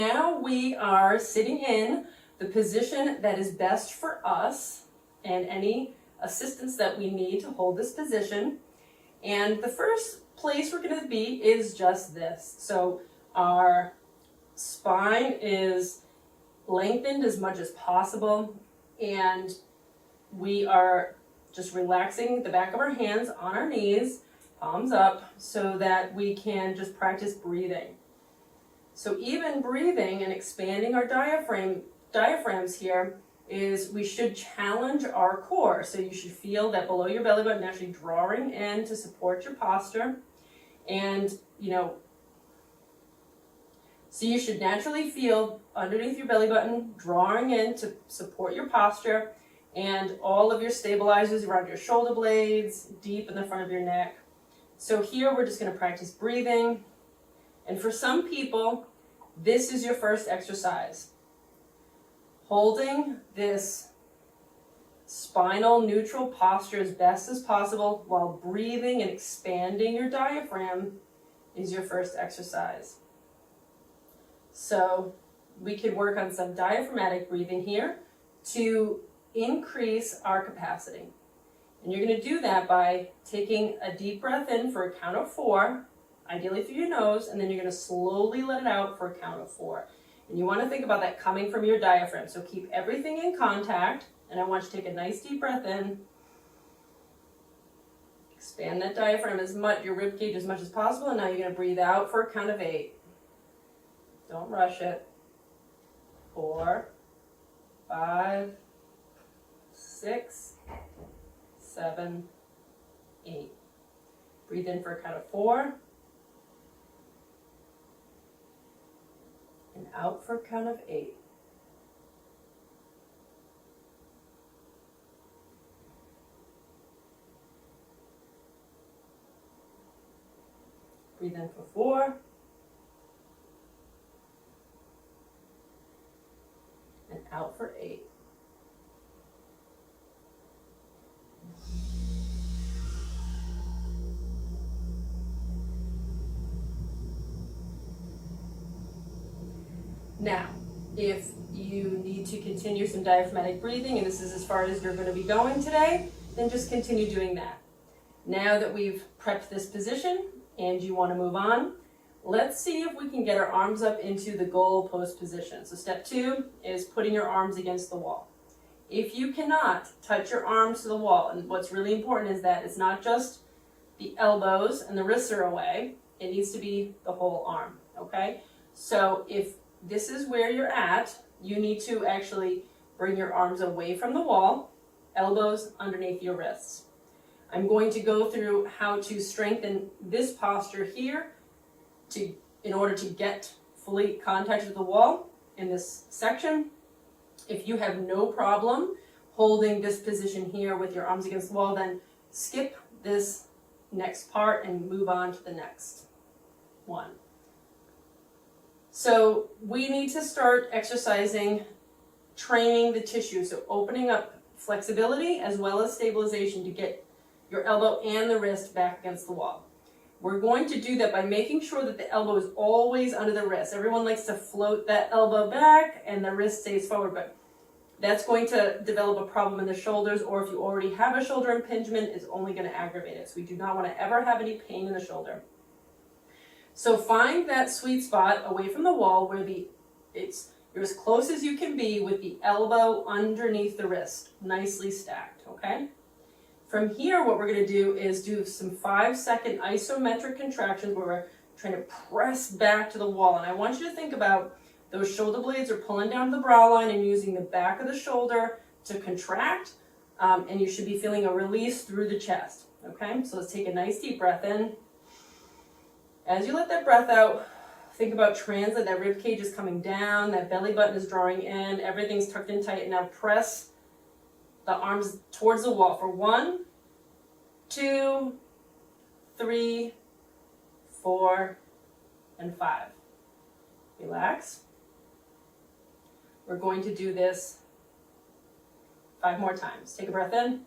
Now we are sitting in the position that is best for us and any assistance that we need to hold this position. And the first place we're going to be is just this. So our spine is lengthened as much as possible, and we are just relaxing the back of our hands on our knees, palms up, so that we can just practice breathing. So even breathing and expanding our diaphragms here is we should challenge our core. So you should feel that below your belly button actually drawing in to support your posture. And, so you should naturally feel underneath your belly button drawing in to support your posture, and all of your stabilizers around your shoulder blades, deep in the front of your neck. So here we're just going to practice breathing. And for some people, this is your first exercise. Holding this spinal neutral posture as best as possible while breathing and expanding your diaphragm is your first exercise. So we could work on some diaphragmatic breathing here to increase our capacity. And you're going to do that by taking a deep breath in for a count of 4, ideally through your nose, and then you're going to slowly let it out for a count of 4. And you want to think about that coming from your diaphragm. So keep everything in contact, and I want you to take a nice deep breath in. Expand that diaphragm your rib cage as much as possible, and now you're going to breathe out for a count of 8. Don't rush it. 4, 5, 6, 7, 8. Breathe in for a count of 4. And out for a count of 8. Breathe in for 4. And out for 8. Now, if you need to continue some diaphragmatic breathing, and this is as far as you're going to be going today, then just continue doing that. Now that we've prepped this position and you want to move on, let's see if we can get our arms up into the goal post position. So step 2 is putting your arms against the wall. If you cannot touch your arms to the wall, and what's really important is that it's not just the elbows and the wrists are away, it needs to be the whole arm, okay? So if this is where you're at, you need to actually bring your arms away from the wall, elbows underneath your wrists. I'm going to go through how to strengthen this posture here in order to get fully contact with the wall in this section. If you have no problem holding this position here with your arms against the wall, then skip this next part and move on to the next one. So we need to start exercising, training the tissue, so opening up flexibility as well as stabilization to get your elbow and the wrist back against the wall. We're going to do that by making sure that the elbow is always under the wrist. Everyone likes to float that elbow back and the wrist stays forward, but that's going to develop a problem in the shoulders, or if you already have a shoulder impingement, it's only going to aggravate it. So we do not want to ever have any pain in the shoulder. So find that sweet spot away from the wall where you're as close as you can be with the elbow underneath the wrist, nicely stacked, okay? From here, what we're going to do is do some 5-second isometric contractions where we're trying to press back to the wall. And I want you to think about those shoulder blades are pulling down the brow line and using the back of the shoulder to contract, and you should be feeling a release through the chest, okay? So let's take a nice deep breath in. As you let that breath out, think about transit. That rib cage is coming down, that belly button is drawing in, everything's tucked in tight. And now press the arms towards the wall for 1, 2, 3, 4, and 5. Relax. We're going to do this 5 more times. Take a breath in.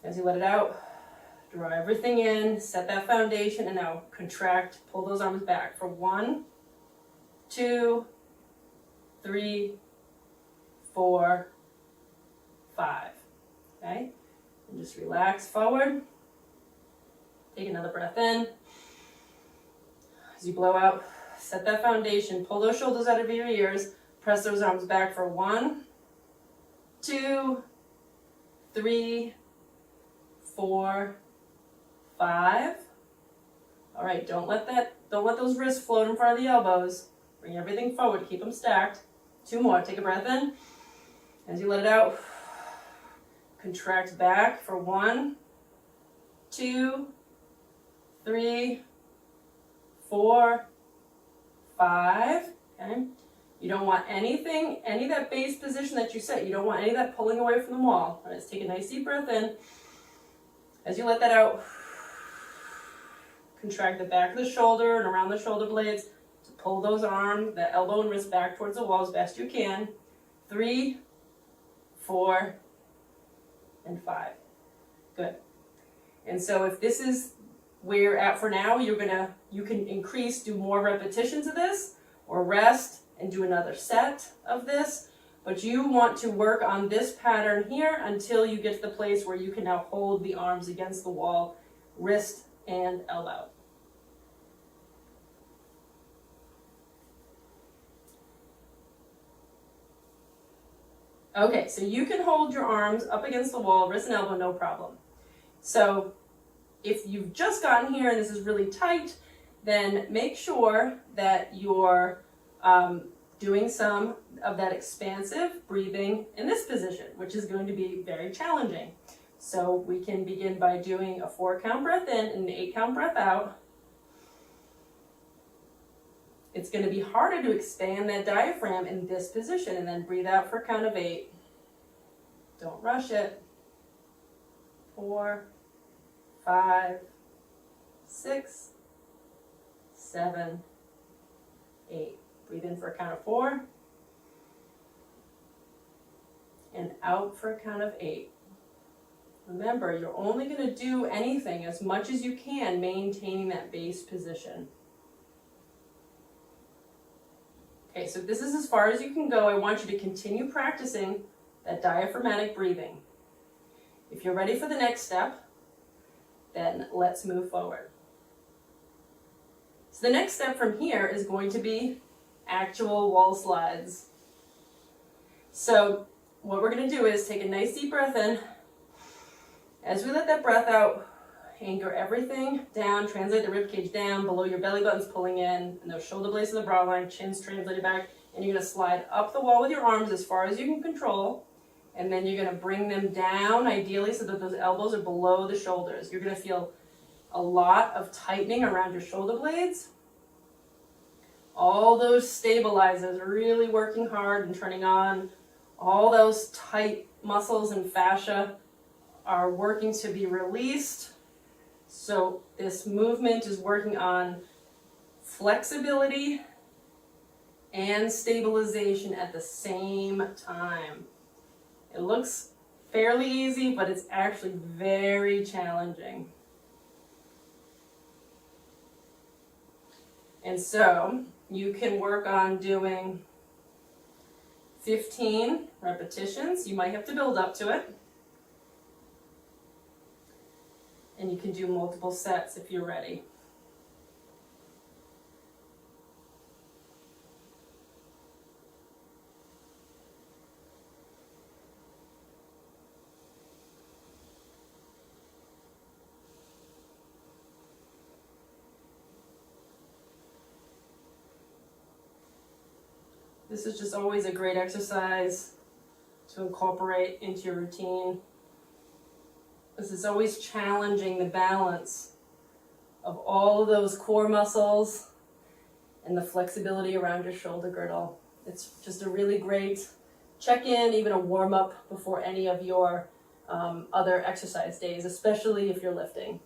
As you let it out, draw everything in, set that foundation, and now contract, pull those arms back for 1, 2, 3, 4, 5. Okay? And just relax forward. Take another breath in. As you blow out, set that foundation. Pull those shoulders out of your ears. Press those arms back for 1, 2, 3, 4, 5. All right, don't let those wrists float in front of the elbows. Bring everything forward, keep them stacked. 2 more, take a breath in. As you let it out, contract back for 1, 2, 3, 4, 5. Okay? You don't want any of that base position that you set. You don't want any of that pulling away from the wall. All right, let's take a nice deep breath in. As you let that out, contract the back of the shoulder and around the shoulder blades to pull those arms, that elbow and wrist back towards the wall as best you can. 3, 4, and 5. Good. And so if this is where you're at for now, you can increase, do more repetitions of this, or rest and do another set of this. But you want to work on this pattern here until you get to the place where you can now hold the arms against the wall, wrist and elbow. Okay, so you can hold your arms up against the wall, wrist and elbow, no problem. So if you've just gotten here and this is really tight, then make sure that you're doing some of that expansive breathing in this position, which is going to be very challenging. So we can begin by doing a 4-count breath in and an 8-count breath out. It's going to be harder to expand that diaphragm in this position, and then breathe out for a count of 8. Don't rush it. 4, 5, 6, 7, 8. Breathe in for a count of 4. And out for a count of 8. Remember, you're only going to do anything as much as you can, maintaining that base position. Okay, so this is as far as you can go. I want you to continue practicing that diaphragmatic breathing. If you're ready for the next step, then let's move forward. So the next step from here is going to be actual wall slides. So what we're going to do is take a nice deep breath in. As we let that breath out, anchor everything down, translate the ribcage down, below your belly button's pulling in, and those shoulder blades to the brow line, chin's translated back, and you're going to slide up the wall with your arms as far as you can control, and then you're going to bring them down, ideally so that those elbows are below the shoulders. You're going to feel a lot of tightening around your shoulder blades. All those stabilizers are really working hard and turning on. All those tight muscles and fascia are working to be released. So this movement is working on flexibility and stabilization at the same time. It looks fairly easy, but it's actually very challenging. And so you can work on doing 15 repetitions. You might have to build up to it. And you can do multiple sets if you're ready. This is just always a great exercise to incorporate into your routine. This is always challenging the balance of all of those core muscles and the flexibility around your shoulder girdle. It's just a really great check-in, even a warm-up before any of your other exercise days, especially if you're lifting.